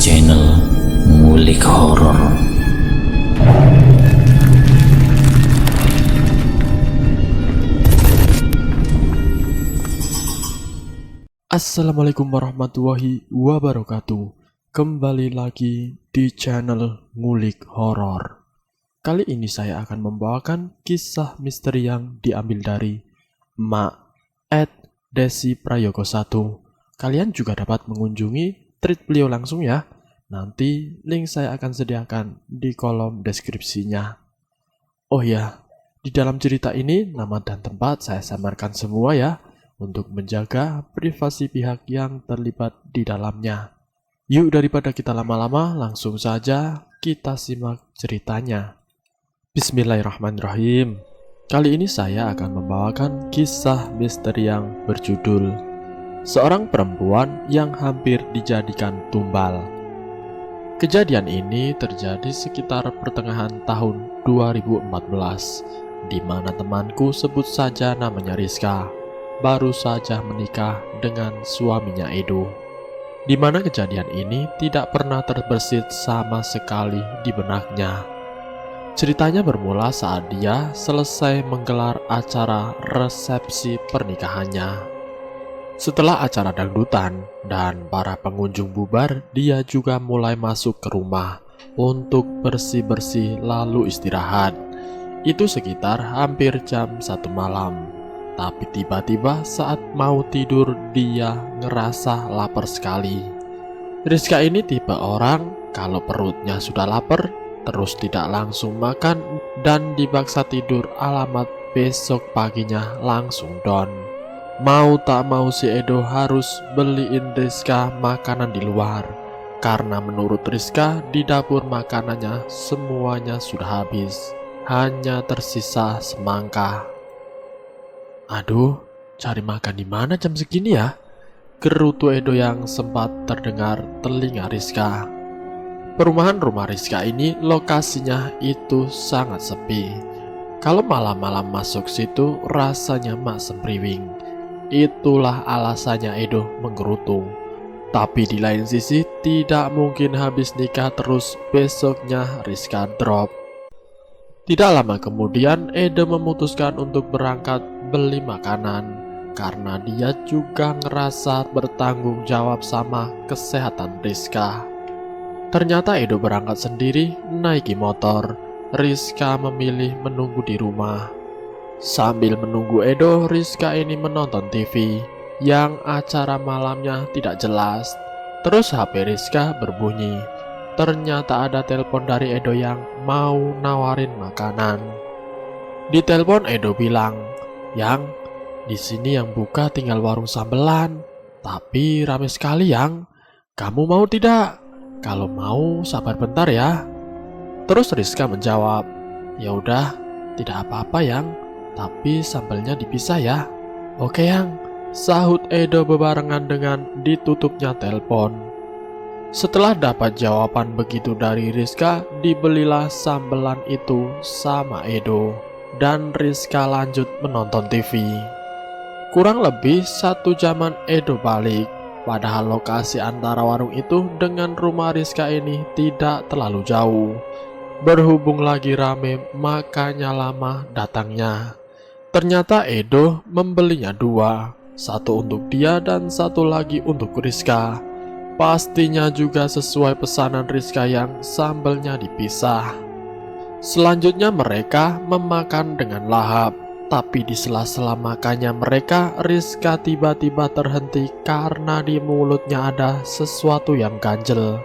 channel Ngulik Horor. Assalamualaikum warahmatullahi wabarakatuh. Kembali lagi di channel Ngulik Horor. Kali ini saya akan membawakan kisah misteri yang diambil dari Mak Desi Prayogo 1. Kalian juga dapat mengunjungi tweet beliau langsung ya. Nanti link saya akan sediakan di kolom deskripsinya. Oh ya, di dalam cerita ini nama dan tempat saya samarkan semua ya, untuk menjaga privasi pihak yang terlibat di dalamnya. Yuk, daripada kita lama-lama, langsung saja kita simak ceritanya. Bismillahirrahmanirrahim. Kali ini saya akan membawakan kisah misteri yang berjudul Seorang Perempuan yang Hampir Dijadikan Tumbal. Kejadian ini terjadi sekitar pertengahan tahun 2014, di mana temanku, sebut saja namanya Rizka, baru saja menikah dengan suaminya Edo, di mana kejadian ini tidak pernah terbersit sama sekali di benaknya. Ceritanya bermula saat dia selesai menggelar acara resepsi pernikahannya. Setelah acara dangdutan dan para pengunjung bubar, dia juga mulai masuk ke rumah untuk bersih-bersih lalu istirahat. Itu sekitar hampir jam 1 malam. Tapi tiba-tiba saat mau tidur dia ngerasa lapar sekali. Rizka ini tipe orang kalau perutnya sudah lapar terus tidak langsung makan dan dipaksa tidur, alamat besok paginya langsung down. Mau tak mau si Edo harus beliin Rizka makanan di luar, karena menurut Rizka di dapur makanannya semuanya sudah habis, hanya tersisa semangka. Aduh, cari makan di mana jam segini ya? Gerutu Edo yang sempat terdengar telinga Rizka. Perumahan rumah Rizka ini lokasinya itu sangat sepi. Kalau malam-malam masuk situ rasanya mak sempriwing. Itulah alasannya Edo menggerutu. Tapi di lain sisi tidak mungkin habis nikah terus besoknya Rizka drop. Tidak lama kemudian Edo memutuskan untuk berangkat beli makanan, karena dia juga ngerasa bertanggung jawab sama kesehatan Rizka. Ternyata Edo berangkat sendiri naiki motor. Rizka memilih menunggu di rumah. Sambil menunggu Edo, Rizka ini menonton TV yang acara malamnya tidak jelas. Terus HP Rizka berbunyi. Ternyata ada telepon dari Edo yang mau nawarin makanan. Di telepon Edo bilang, "Yang, di sini yang buka tinggal warung sambelan, tapi rame sekali yang. Kamu mau tidak? Kalau mau sabar bentar ya." Terus Rizka menjawab, "Ya udah, tidak apa-apa yang, tapi sambelnya dipisah ya." "Oke yang," sahut Edo bebarengan dengan ditutupnya telepon. Setelah dapat jawaban begitu dari Rizka, dibelilah sambelan itu sama Edo, dan Rizka lanjut menonton TV. Kurang lebih 1 jaman Edo balik, padahal lokasi antara warung itu dengan rumah Rizka ini tidak terlalu jauh. Berhubung lagi rame, makanya lama datangnya. Ternyata Edo membelinya 2, satu untuk dia dan satu lagi untuk Rizka. Pastinya juga sesuai pesanan Rizka yang sambelnya dipisah. Selanjutnya mereka memakan dengan lahap. Tapi di sela-sela makannya mereka, Rizka tiba-tiba terhenti karena di mulutnya ada sesuatu yang ganjel.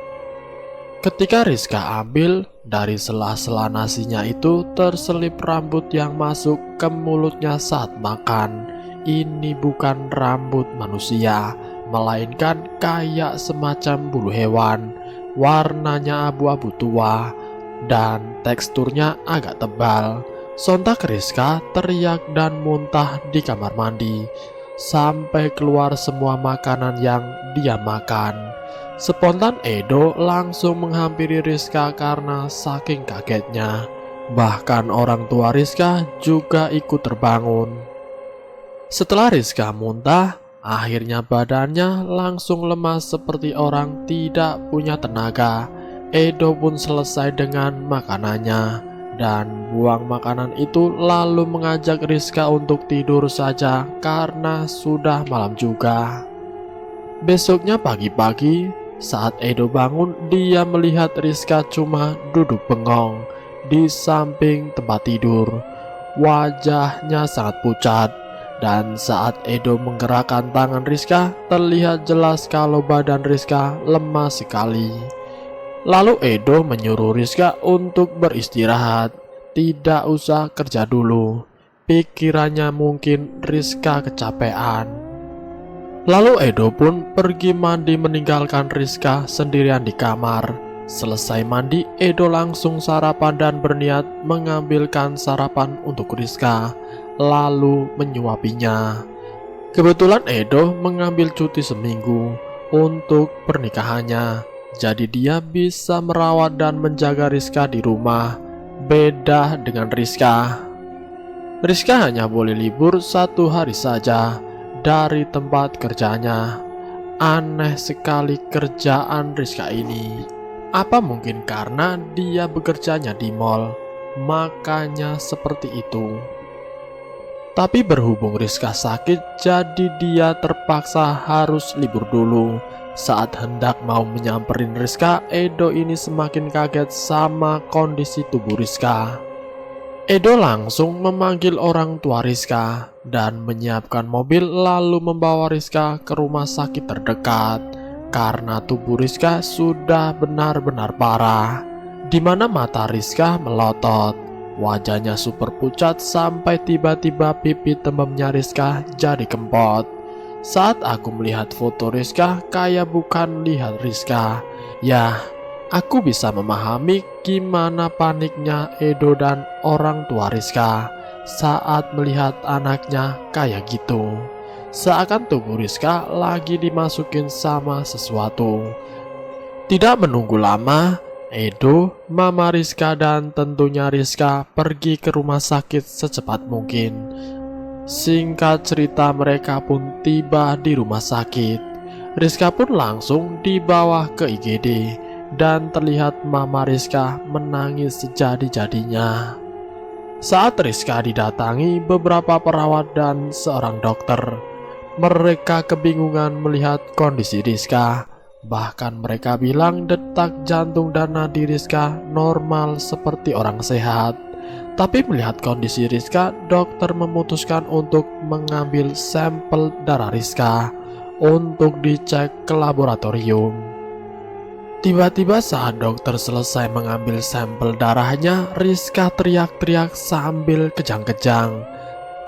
Ketika Rizka ambil, dari sela-sela nasinya itu terselip rambut yang masuk ke mulutnya saat makan. Ini bukan rambut manusia, melainkan kayak semacam bulu hewan. Warnanya abu-abu tua dan teksturnya agak tebal. Sontak Rizka teriak dan muntah di kamar mandi, sampai keluar semua makanan yang dia makan. Spontan Edo langsung menghampiri Rizka karena saking kagetnya. Bahkan orang tua Rizka juga ikut terbangun. Setelah Rizka muntah, Akhirnya badannya langsung lemas seperti orang tidak punya tenaga. Edo pun selesai dengan makanannya dan buang makanan itu, lalu mengajak Rizka untuk tidur saja karena sudah malam juga. Besoknya pagi-pagi saat Edo bangun, dia melihat Rizka cuma duduk bengong di samping tempat tidur. Wajahnya sangat pucat, dan saat Edo menggerakkan tangan Rizka, terlihat jelas kalau badan Rizka lemah sekali. Lalu Edo menyuruh Rizka untuk beristirahat, tidak usah kerja dulu. Pikirannya mungkin Rizka kecapean. Lalu Edo pun pergi mandi meninggalkan Rizka sendirian di kamar. Selesai mandi, Edo langsung sarapan dan berniat mengambilkan sarapan untuk Rizka, lalu menyuapinya. Kebetulan Edo mengambil cuti seminggu untuk pernikahannya, jadi dia bisa merawat dan menjaga Rizka di rumah. Beda dengan Rizka hanya boleh libur 1 hari saja dari tempat kerjanya. Aneh sekali kerjaan Rizka ini. Apa mungkin karena dia bekerjanya di mall, makanya seperti itu. Tapi berhubung Rizka sakit, jadi dia terpaksa harus libur dulu. Saat hendak mau menyamperin Rizka, Edo ini semakin kaget sama kondisi tubuh Rizka. Edo langsung memanggil orang tua Rizka dan menyiapkan mobil, lalu membawa Rizka ke rumah sakit terdekat. Karena tubuh Rizka sudah benar-benar parah, di mana mata Rizka melotot, wajahnya super pucat sampai tiba-tiba pipi tembemnya Rizka jadi kempot. Saat aku melihat foto Rizka, kayak bukan lihat Rizka. Ya, aku bisa memahami gimana paniknya Edo dan orang tua Rizka saat melihat anaknya kayak gitu. Seakan tubuh Rizka lagi dimasukin sama sesuatu. Tidak menunggu lama, Edo, mama Rizka dan tentunya Rizka pergi ke rumah sakit secepat mungkin. Singkat cerita, mereka pun tiba di rumah sakit. Rizka pun langsung dibawa ke IGD dan terlihat mama Rizka menangis sejadi-jadinya. Saat Rizka didatangi beberapa perawat dan seorang dokter, mereka kebingungan melihat kondisi Rizka. Bahkan mereka bilang detak jantung dan nadi Rizka normal seperti orang sehat. Tapi melihat kondisi Rizka, dokter memutuskan untuk mengambil sampel darah Rizka untuk dicek ke laboratorium. Tiba-tiba saat dokter selesai mengambil sampel darahnya, Rizka teriak-teriak sambil kejang-kejang.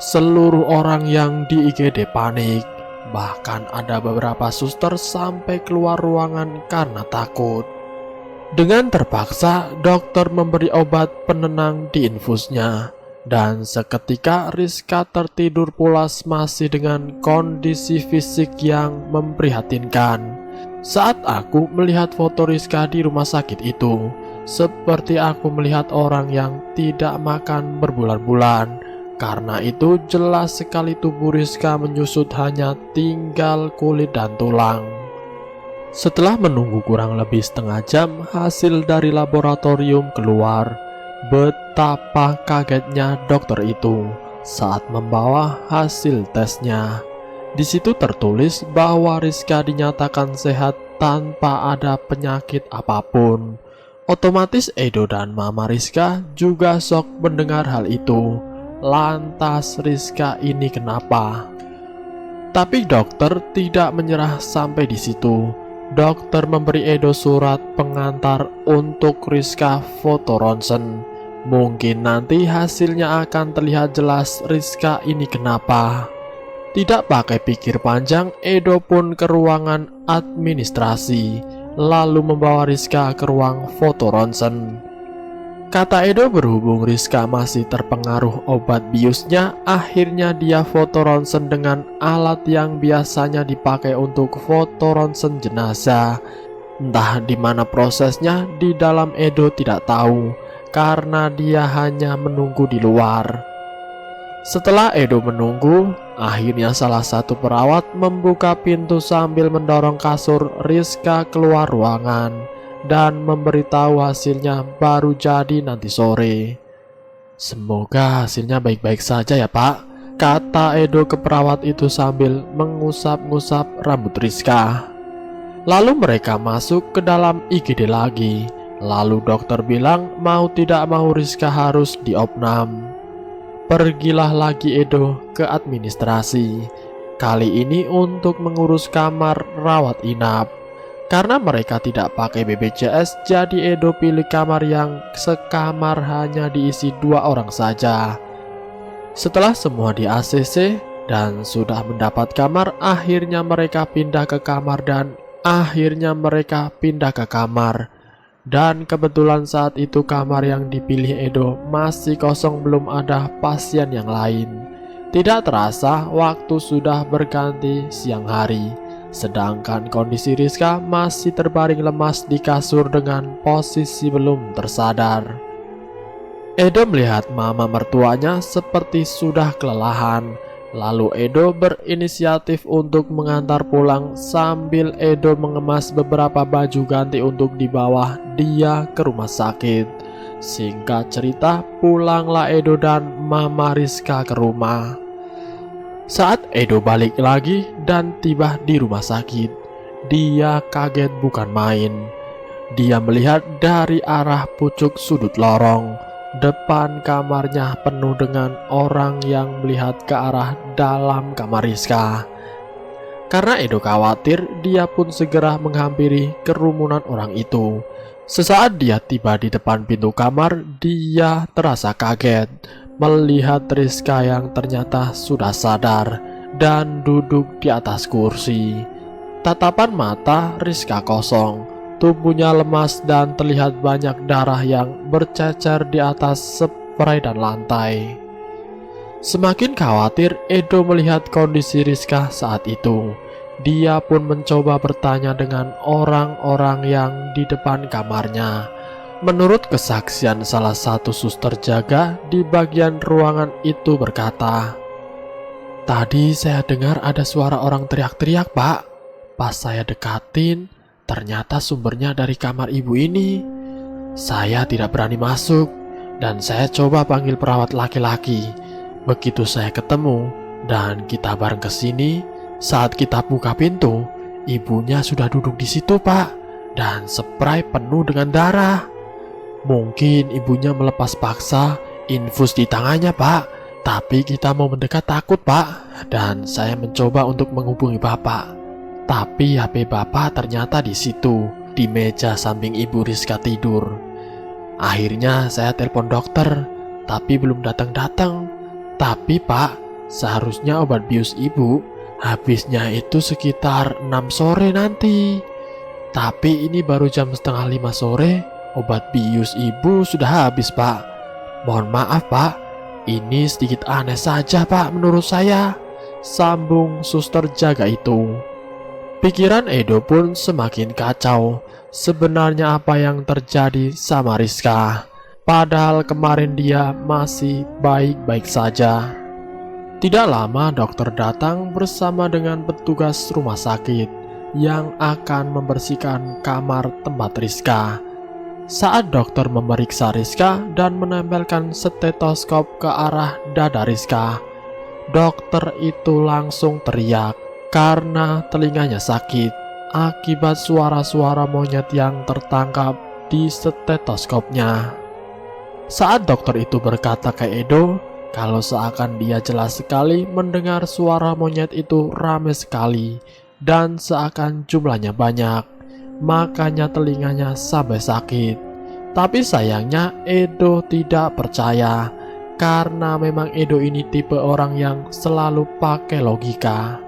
Seluruh orang yang di IGD panik. Bahkan ada beberapa suster sampai keluar ruangan karena takut. Dengan terpaksa, dokter memberi obat penenang di infusnya. Dan seketika Rizka tertidur pulas masih dengan kondisi fisik yang memprihatinkan. Saat aku melihat foto Rizka di rumah sakit itu, seperti aku melihat orang yang tidak makan berbulan-bulan. Karena itu jelas sekali tubuh Rizka menyusut, hanya tinggal kulit dan tulang. Setelah menunggu kurang lebih setengah jam, hasil dari laboratorium keluar. Betapa kagetnya dokter itu saat membawa hasil tesnya. Di situ tertulis bahwa Rizka dinyatakan sehat tanpa ada penyakit apapun. Otomatis Edo dan mama Rizka juga shock mendengar hal itu. Lantas Rizka ini kenapa? Tapi dokter tidak menyerah sampai di situ. Dokter memberi Edo surat pengantar untuk Rizka foto ronsen. Mungkin nanti hasilnya akan terlihat jelas Rizka ini kenapa. Tidak pakai pikir panjang, Edo pun ke ruangan administrasi, lalu membawa Rizka ke ruang foto ronsen. Kata Edo, berhubung Rizka masih terpengaruh obat biusnya, akhirnya dia foto ronsen dengan alat yang biasanya dipakai untuk foto ronsen jenazah. Entah di mana prosesnya, di dalam Edo tidak tahu, karena dia hanya menunggu di luar. Setelah Edo menunggu, akhirnya salah satu perawat membuka pintu sambil mendorong kasur Rizka keluar ruangan dan memberitahu hasilnya baru jadi nanti sore. "Semoga hasilnya baik-baik saja ya Pak," kata Edo ke perawat itu sambil mengusap-ngusap rambut Rizka. Lalu mereka masuk ke dalam IGD lagi. Lalu dokter bilang mau tidak mau Rizka harus diopnam. Pergilah lagi Edo ke administrasi, kali ini untuk mengurus kamar rawat inap. Karena mereka tidak pakai BPJS, jadi Edo pilih kamar yang sekamar hanya diisi 2 orang saja. Setelah semua di ACC dan sudah mendapat kamar, akhirnya mereka pindah ke kamar. Dan kebetulan saat itu kamar yang dipilih Edo masih kosong, belum ada pasien yang lain. Tidak terasa waktu sudah berganti siang hari, sedangkan kondisi Rizka masih terbaring lemas di kasur dengan posisi belum tersadar. Edo melihat mama mertuanya seperti sudah kelelahan. Lalu Edo berinisiatif untuk mengantar pulang sambil Edo mengemas beberapa baju ganti untuk dibawa dia ke rumah sakit. Singkat cerita, pulanglah Edo dan Mama Rizka ke rumah. Saat Edo balik lagi dan tiba di rumah sakit, dia kaget bukan main. Dia melihat dari arah pucuk sudut lorong, depan kamarnya penuh dengan orang yang melihat ke arah dalam kamar Rizka. Karena Edo khawatir, dia pun segera menghampiri kerumunan orang itu. Sesaat dia tiba di depan pintu kamar, dia terasa kaget melihat Rizka yang ternyata sudah sadar dan duduk di atas kursi. Tatapan mata Rizka kosong. Tubuhnya lemas dan terlihat banyak darah yang bercecer di atas spray dan lantai. Semakin khawatir Edo melihat kondisi Rizka saat itu. Dia pun mencoba bertanya dengan orang-orang yang di depan kamarnya. Menurut kesaksian salah satu suster jaga di bagian ruangan itu berkata, "Tadi saya dengar ada suara orang teriak-teriak, Pak. Pas saya dekatin, ternyata sumbernya dari kamar ibu ini. Saya tidak berani masuk dan saya coba panggil perawat laki-laki. Begitu saya ketemu dan kita bareng ke sini, saat kita buka pintu, ibunya sudah duduk di situ, Pak, dan spray penuh dengan darah. Mungkin ibunya melepas paksa infus di tangannya, Pak. Tapi kita mau mendekat takut, Pak. Dan saya mencoba untuk menghubungi Bapak. Tapi HP Bapak ternyata di situ, di meja samping Ibu Rizka tidur. Akhirnya saya telepon dokter, tapi belum datang-datang. Tapi Pak, seharusnya obat bius Ibu habisnya itu sekitar 6 sore nanti. Tapi ini baru jam setengah 5 sore, obat bius Ibu sudah habis, Pak. Mohon maaf, Pak. Ini sedikit aneh saja, Pak, menurut saya," sambung suster jaga itu. Pikiran Edo pun semakin kacau. Sebenarnya apa yang terjadi sama Rizka? Padahal kemarin dia masih baik-baik saja. Tidak lama dokter datang bersama dengan petugas rumah sakit yang akan membersihkan kamar tempat Rizka. Saat dokter memeriksa Rizka dan menempelkan stetoskop ke arah dada Rizka, dokter itu langsung teriak karena telinganya sakit akibat suara-suara monyet yang tertangkap di stetoskopnya. Saat dokter itu berkata ke Edo kalau seakan dia jelas sekali mendengar suara monyet itu ramai sekali dan seakan jumlahnya banyak, makanya telinganya sampai sakit. Tapi sayangnya Edo tidak percaya, karena memang Edo ini tipe orang yang selalu pakai logika.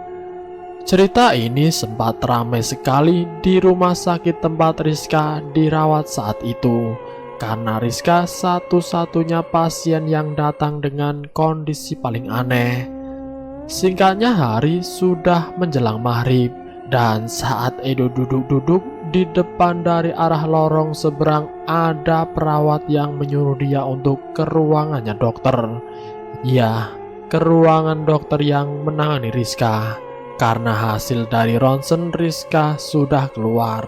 Cerita ini sempat ramai sekali di rumah sakit tempat Rizka dirawat saat itu, karena Rizka satu-satunya pasien yang datang dengan kondisi paling aneh. Singkatnya, hari sudah menjelang maghrib, dan saat Edo duduk-duduk di depan dari arah lorong seberang, ada perawat yang menyuruh dia untuk ke ruangannya dokter. Ya, ke ruangan dokter yang menangani Rizka, karena hasil dari ronsen Rizka sudah keluar.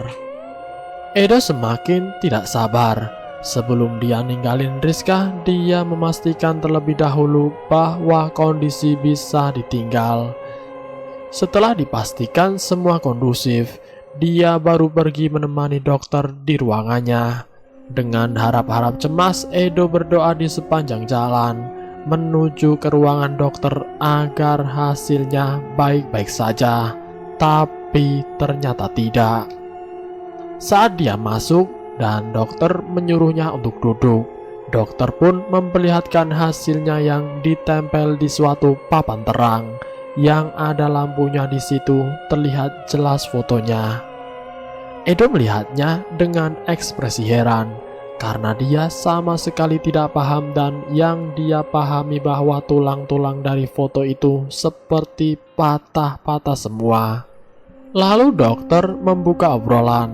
Edo semakin tidak sabar. Sebelum dia ninggalin Rizka, dia memastikan terlebih dahulu bahwa kondisi bisa ditinggal. Setelah dipastikan semua kondusif, dia baru pergi menemani dokter di ruangannya. Dengan harap-harap cemas, Edo berdoa di sepanjang jalan menuju ke ruangan dokter agar hasilnya baik-baik saja. Tapi ternyata tidak. Saat dia masuk dan dokter menyuruhnya untuk duduk, dokter pun memperlihatkan hasilnya yang ditempel di suatu papan terang yang ada lampunya. Di situ terlihat jelas fotonya. Edo melihatnya dengan ekspresi heran karena dia sama sekali tidak paham, dan yang dia pahami bahwa tulang-tulang dari foto itu seperti patah-patah semua. Lalu dokter membuka obrolan.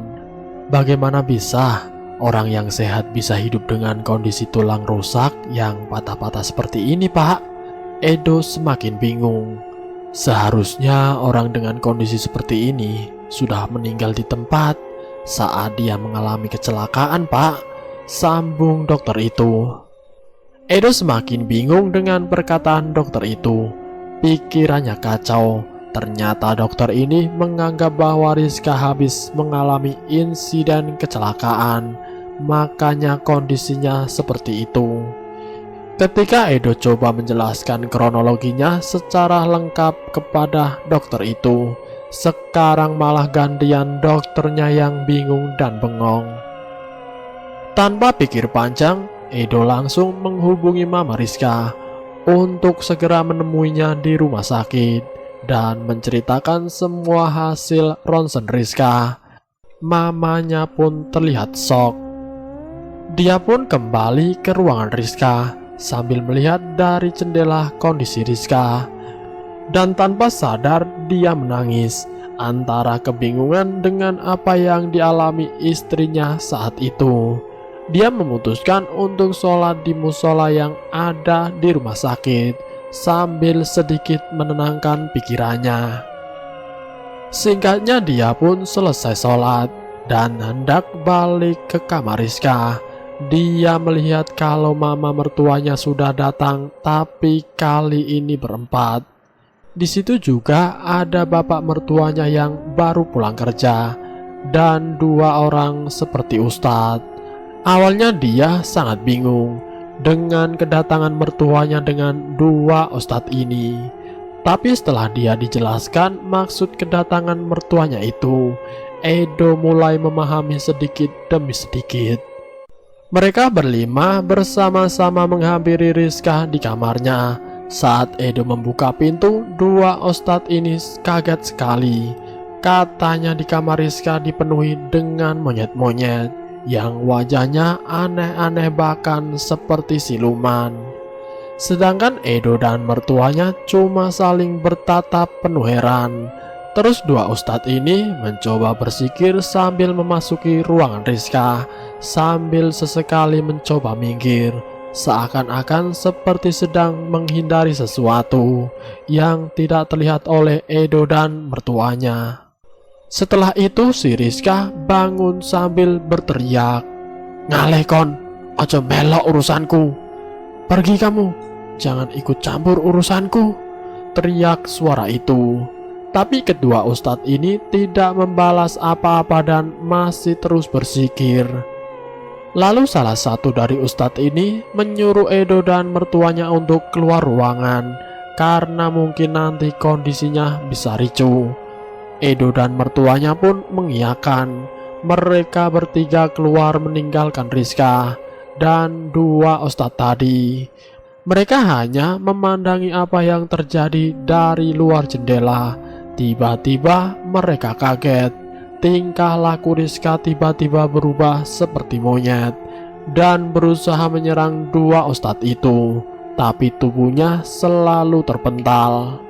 Bagaimana bisa orang yang sehat bisa hidup dengan kondisi tulang rusak yang patah-patah seperti ini, Pak? Edo semakin bingung. Seharusnya orang dengan kondisi seperti ini sudah meninggal di tempat saat dia mengalami kecelakaan, Pak, sambung dokter itu. Edo semakin bingung dengan perkataan dokter itu. Pikirannya kacau. Ternyata dokter ini menganggap bahwa Rizka habis mengalami insiden kecelakaan, makanya kondisinya seperti itu. Ketika Edo coba menjelaskan kronologinya secara lengkap kepada dokter itu, sekarang malah gantian dokternya yang bingung dan bengong. Tanpa pikir panjang, Edo langsung menghubungi Mama Rizka untuk segera menemuinya di rumah sakit dan menceritakan semua hasil ronsen Rizka. Mamanya pun terlihat shock. Dia pun kembali ke ruangan Rizka sambil melihat dari jendela kondisi Rizka. Dan tanpa sadar dia menangis antara kebingungan dengan apa yang dialami istrinya saat itu. Dia memutuskan untuk sholat di musola yang ada di rumah sakit sambil sedikit menenangkan pikirannya. Singkatnya dia pun selesai sholat dan hendak balik ke kamar Rizka. Dia melihat kalau mama mertuanya sudah datang, tapi kali ini berempat. Di situ juga ada bapak mertuanya yang baru pulang kerja dan dua orang seperti ustadz. Awalnya dia sangat bingung dengan kedatangan mertuanya dengan dua ustadz ini. Tapi setelah dia dijelaskan maksud kedatangan mertuanya itu, Edo mulai memahami sedikit demi sedikit. Mereka berlima bersama-sama menghampiri Rizka di kamarnya. Saat Edo membuka pintu, dua ustadz ini kaget sekali. Katanya di kamar Rizka dipenuhi dengan monyet-monyet yang wajahnya aneh-aneh bahkan seperti siluman. Sedangkan Edo dan mertuanya cuma saling bertatap penuh heran. Terus dua ustadz ini mencoba bersikir sambil memasuki ruangan Rizka, sambil sesekali mencoba minggir, seakan-akan seperti sedang menghindari sesuatu yang tidak terlihat oleh Edo dan mertuanya. Setelah itu si Rizka bangun sambil berteriak, "Ngaleh kon, ojo melok urusanku. Pergi kamu, jangan ikut campur urusanku," teriak suara itu. Tapi kedua ustadz ini tidak membalas apa-apa dan masih terus bersikir. Lalu salah satu dari ustadz ini menyuruh Edo dan mertuanya untuk keluar ruangan karena mungkin nanti kondisinya bisa ricuh. Edo dan mertuanya pun mengiyakan. Mereka bertiga keluar meninggalkan Rizka dan dua ustadz tadi. Mereka hanya memandangi apa yang terjadi dari luar jendela. Tiba-tiba mereka kaget. Tingkah laku Rizka tiba-tiba berubah seperti monyet dan berusaha menyerang dua ustadz itu, tapi tubuhnya selalu terpental.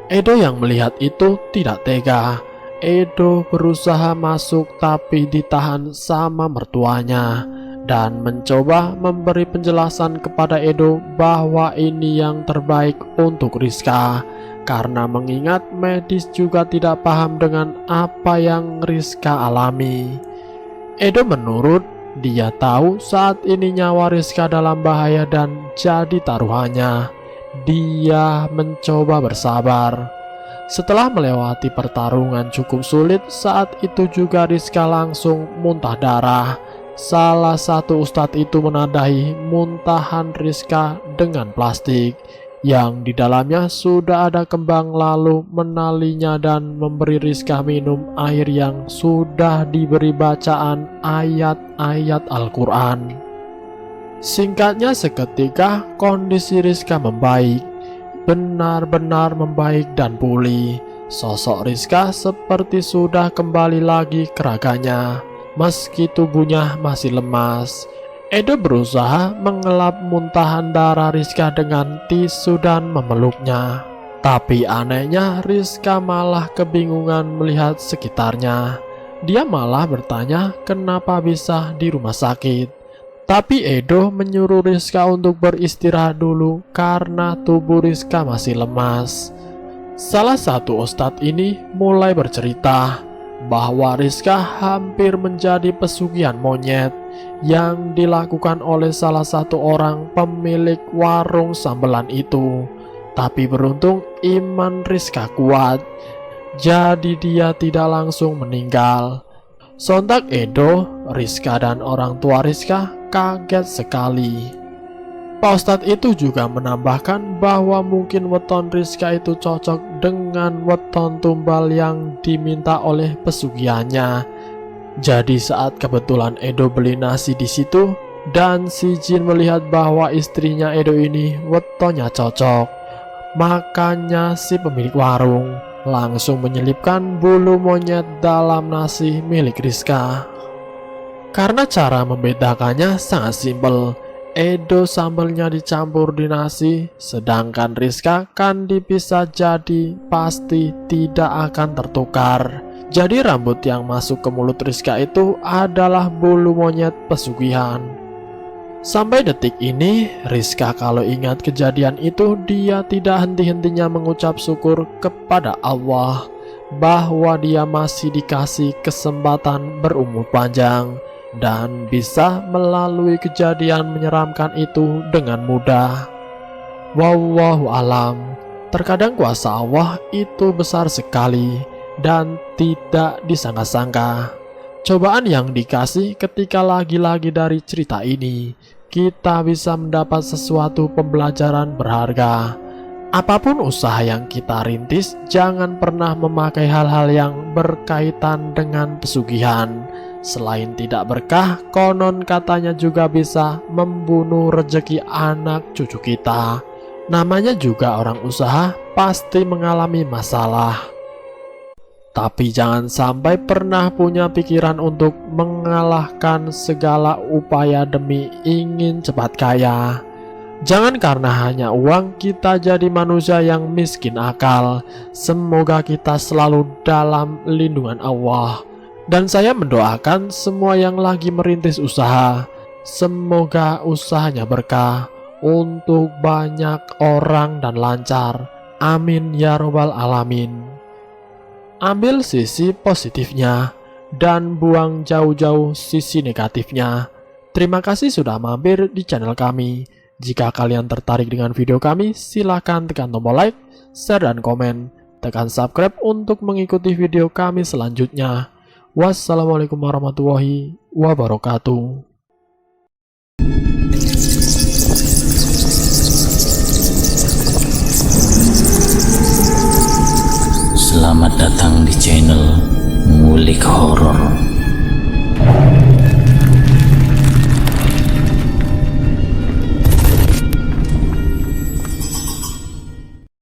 Edo yang melihat itu tidak tega. Edo berusaha masuk tapi ditahan sama mertuanya. dan mencoba memberi penjelasan kepada Edo bahwa ini yang terbaik untuk Rizka, karena mengingat medis juga tidak paham dengan apa yang Rizka alami. Edo menurut, dia tahu saat ini nyawa Rizka dalam bahaya dan jadi taruhannya. Dia mencoba bersabar. Setelah melewati pertarungan cukup sulit, saat itu juga Rizka langsung muntah darah. Salah satu ustadz itu menadahi muntahan Rizka dengan plastik yang di dalamnya sudah ada kembang, lalu menalinya dan memberi Rizka minum air yang sudah diberi bacaan ayat-ayat Al-Quran. Singkatnya, seketika kondisi Rizka membaik, benar-benar membaik dan pulih. Sosok Rizka seperti sudah kembali lagi ke raganya, meski tubuhnya masih lemas. Edo berusaha mengelap muntahan darah Rizka dengan tisu dan memeluknya. Tapi anehnya, Rizka malah kebingungan melihat sekitarnya. Dia malah bertanya kenapa bisa di rumah sakit. Tapi Edo menyuruh Rizka untuk beristirahat dulu karena tubuh Rizka masih lemas. Salah satu ustadz ini mulai bercerita bahwa Rizka hampir menjadi pesugihan monyet yang dilakukan oleh salah satu orang pemilik warung sambelan itu. Tapi beruntung iman Rizka kuat, jadi dia tidak langsung meninggal. Sontak Edo, Rizka dan orang tua Rizka kaget sekali. Pak Ustadz itu juga menambahkan bahwa mungkin weton Rizka itu cocok dengan weton tumbal yang diminta oleh pesugihannya. Jadi saat kebetulan Edo beli nasi di situ dan si jin melihat bahwa istrinya Edo ini wetonnya cocok, makanya si pemilik warung langsung menyelipkan bulu monyet dalam nasi milik Rizka. Karena cara membedakannya sangat simpel, Edo sambelnya dicampur di nasi, sedangkan Rizka kan dipisah, jadi pasti tidak akan tertukar. Jadi rambut yang masuk ke mulut Rizka itu adalah bulu monyet pesugihan. Sampai detik ini, Rizka kalau ingat kejadian itu, dia tidak henti-hentinya mengucap syukur kepada Allah bahwa dia masih dikasih kesempatan berumur panjang dan bisa melalui kejadian menyeramkan itu dengan mudah. Wallahu alam. Terkadang kuasa Allah itu besar sekali dan tidak disangka-sangka. Cobaan yang dikasih ketika lagi-lagi dari cerita ini, kita bisa mendapat sesuatu pembelajaran berharga. Apapun usaha yang kita rintis, jangan pernah memakai hal-hal yang berkaitan dengan pesugihan. Selain tidak berkah, konon katanya juga bisa membunuh rezeki anak cucu kita. Namanya juga orang usaha, pasti mengalami masalah. Tapi jangan sampai pernah punya pikiran untuk mengalahkan segala upaya demi ingin cepat kaya. Jangan karena hanya uang kita jadi manusia yang miskin akal. Semoga kita selalu dalam lindungan Allah. Dan saya mendoakan semua yang lagi merintis usaha, semoga usahanya berkah untuk banyak orang dan lancar. Amin ya robbal alamin. Ambil sisi positifnya dan buang jauh-jauh sisi negatifnya. Terima kasih sudah mampir di channel kami. Jika kalian tertarik dengan video kami, silakan tekan tombol like, share, dan komen. Tekan subscribe untuk mengikuti video kami selanjutnya. Wassalamualaikum warahmatullahi wabarakatuh. Selamat datang di channel Ngulik Horor.